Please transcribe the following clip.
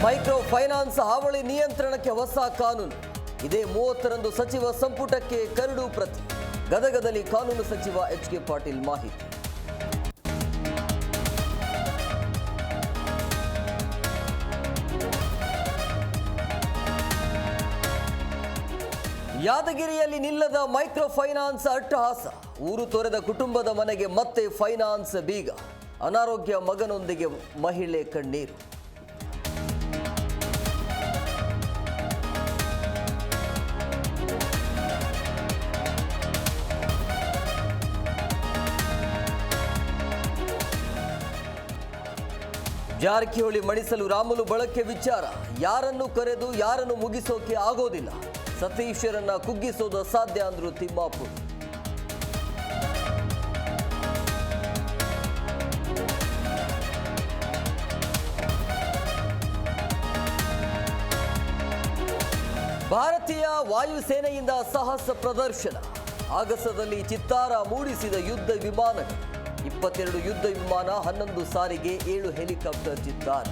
Micro finance ಹಾವಳಿ ನಿಯಂತ್ರಣಕ್ಕೆ ಹೊಸ ಕಾನೂನು. ಇದೇ 30ರಂದು ಸಚಿವ ಸಂಪುಟಕ್ಕೆ ಕರಡು ಪ್ರತಿ. ಗದಗದಲ್ಲಿ ಕಾನೂನು ಸಚಿವ ಎಚ್.ಕೆ. ಪಾಟೀಲ್ ಮಾಹಿತಿ. ಯಾದಗಿರಿಯಲ್ಲಿ ನಿಲ್ಲದ ಮೈಕ್ರೋ ಫೈನಾನ್ಸ್ ಅಟ್ಟಹಾಸ. ಊರು ತೊರೆದ ಕುಟುಂಬದ ಮನೆಗೆ ಮತ್ತೆ ಫೈನಾನ್ಸ್ ಬೀಗ. ಅನಾರೋಗ್ಯ ಮಗನೊಂದಿಗೆ ಮಹಿಳೆ ಕಣ್ಣೀರು. ಜಾರಕಿಹೊಳಿ ಮಣಿಸಲು ರಾಮುಲು ಬಳಕೆ ವಿಚಾರ. ಯಾರನ್ನು ಕರೆದು ಯಾರನ್ನು ಮುಗಿಸೋಕೆ ಆಗೋದಿಲ್ಲ. ಸತೀಶರನ್ನ ಕುಗ್ಗಿಸೋದು ಸಾಧ್ಯ ಅಂದ್ರು ತಿಮ್ಮಾಪುರ್. ಭಾರತೀಯ ವಾಯುಸೇನೆಯಿಂದ ಸಾಹಸ ಪ್ರದರ್ಶನ. ಆಗಸದಲ್ಲಿ ಚಿತ್ತಾರ ಮೂಡಿಸಿದ ಯುದ್ಧ ವಿಮಾನಗಳು. 22 ಯುದ್ಧ ವಿಮಾನ, 11 ಸಾರಿಗೆ, 7 ಹೆಲಿಕಾಪ್ಟರ್ ಚಿತ್ತಾರ.